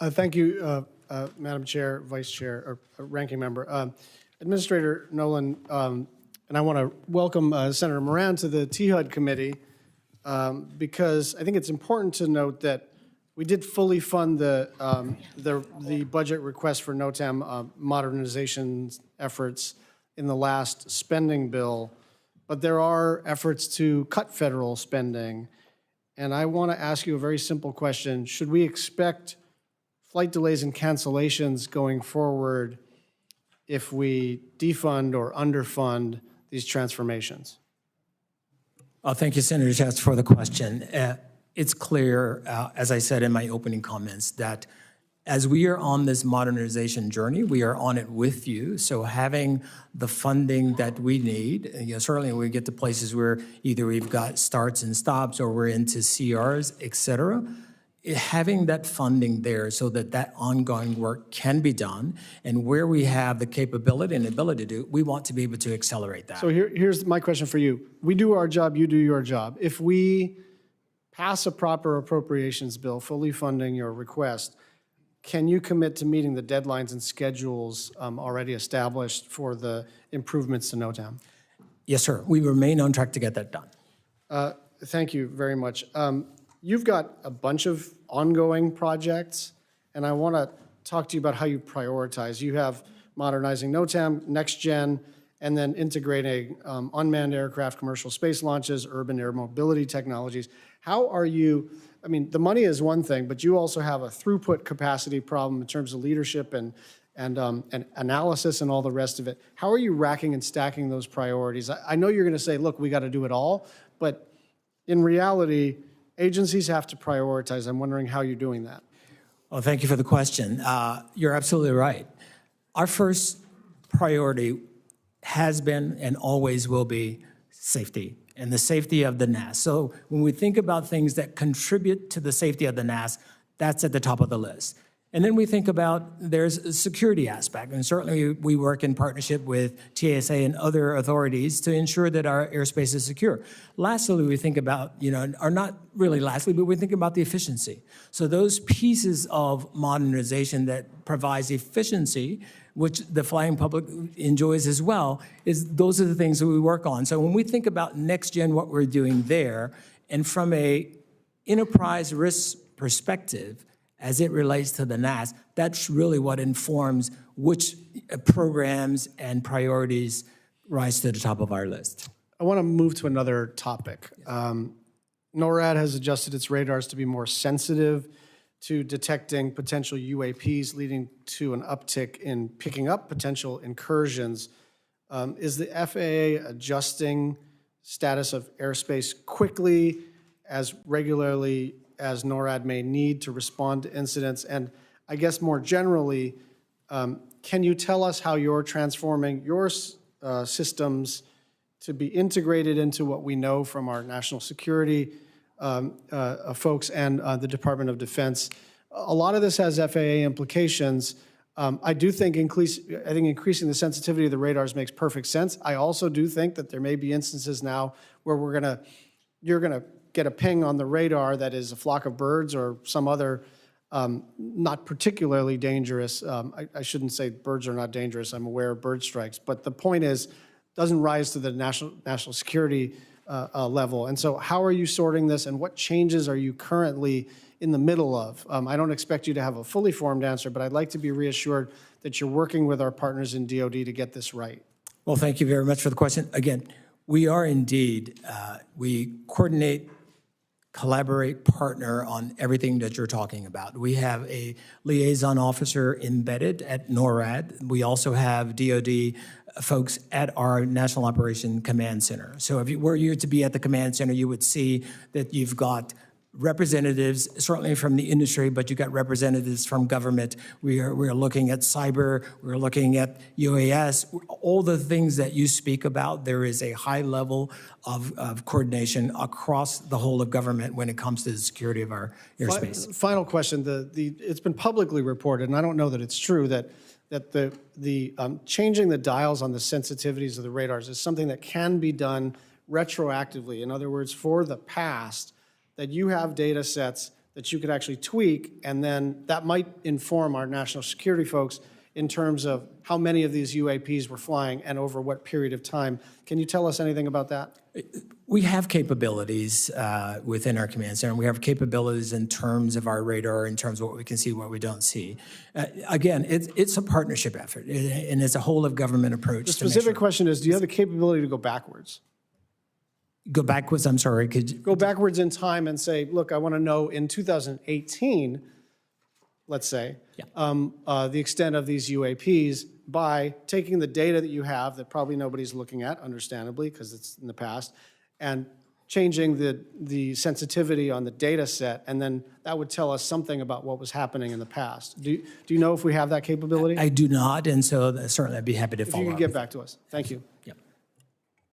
Thank you, Madam Chair, Vice Chair, or Ranking Member. Administrator Nolan, and I want to welcome Senator Moran to the THUD Committee because I think it's important to note that we did fully fund the budget request for NOTAM modernization efforts in the last spending bill, but there are efforts to cut federal spending. And I want to ask you a very simple question. Should we expect flight delays and cancellations going forward if we defund or underfund these transformations? Thank you, Senator Schatz, for the question. It's clear, as I said in my opening comments, that as we are on this modernization journey, we are on it with you. So having the funding that we need, certainly when we get to places where either we've got starts and stops or we're into CRs, et cetera, having that funding there so that that ongoing work can be done, and where we have the capability and ability to do, we want to be able to accelerate that. So here's my question for you. We do our job, you do your job. If we pass a proper appropriations bill fully funding your request, can you commit to meeting the deadlines and schedules already established for the improvements to NOTAM? Yes, sir. We remain on track to get that done. Thank you very much. You've got a bunch of ongoing projects, and I want to talk to you about how you prioritize. You have modernizing NOTAM, next gen, and then integrating unmanned aircraft, commercial space launches, urban air mobility technologies. How are you, I mean, the money is one thing, but you also have a throughput capacity problem in terms of leadership and analysis and all the rest of it. How are you racking and stacking those priorities? I know you're going to say, look, we got to do it all, but in reality, agencies have to prioritize. I'm wondering how you're doing that. Well, thank you for the question. You're absolutely right. Our first priority has been and always will be safety and the safety of the NAS. So when we think about things that contribute to the safety of the NAS, that's at the top of the list. And then we think about there's a security aspect, and certainly we work in partnership with TSA and other authorities to ensure that our airspace is secure. Lastly, we think about, or not really lastly, but we think about the efficiency. So those pieces of modernization that provides efficiency, which the flying public enjoys as well, those are the things that we work on. So when we think about next gen, what we're doing there, and from a enterprise risk perspective, as it relates to the NAS, that's really what informs which programs and priorities rise to the top of our list. I want to move to another topic. NORAD has adjusted its radars to be more sensitive to detecting potential UAPs, leading to an uptick in picking up potential incursions. Is the FAA adjusting status of airspace quickly, as regularly as NORAD may need to respond to incidents? And I guess more generally, can you tell us how you're transforming your systems to be integrated into what we know from our national security folks and the Department of Defense? A lot of this has FAA implications. I do think increasing the sensitivity of the radars makes perfect sense. I also do think that there may be instances now where you're gonna get a ping on the radar that is a flock of birds or some other not particularly dangerous. I shouldn't say birds are not dangerous. I'm aware of bird strikes, but the point is, doesn't rise to the national security level. And so how are you sorting this, and what changes are you currently in the middle of? I don't expect you to have a fully formed answer, but I'd like to be reassured that you're working with our partners in DoD to get this right. Well, thank you very much for the question. Again, we are indeed, we coordinate, collaborate, partner on everything that you're talking about. We have a liaison officer embedded at NORAD. We also have DoD folks at our National Operation Command Center. So if you were you to be at the command center, you would see that you've got representatives, certainly from the industry, but you got representatives from government. We're looking at cyber, we're looking at UAS, all the things that you speak about. There is a high level of coordination across the whole of government when it comes to the security of our airspace. Final question, it's been publicly reported, and I don't know that it's true, that the changing the dials on the sensitivities of the radars is something that can be done retroactively. In other words, for the past, that you have data sets that you could actually tweak, and then that might inform our national security folks in terms of how many of these UAPs were flying and over what period of time. Can you tell us anything about that? We have capabilities within our command center. We have capabilities in terms of our radar, in terms of what we can see, what we don't see. Again, it's a partnership effort, and it's a whole of government approach. The specific question is, do you have the capability to go backwards? Go backwards, I'm sorry, could you? Go backwards in time and say, look, I want to know in 2018, let's say, the extent of these UAPs by taking the data that you have that probably nobody's looking at, understandably, because it's in the past, and changing the sensitivity on the data set, and then that would tell us something about what was happening in the past. Do you know if we have that capability? I do not, and so certainly I'd be happy to follow up. If you could get back to us. Thank you. Yep.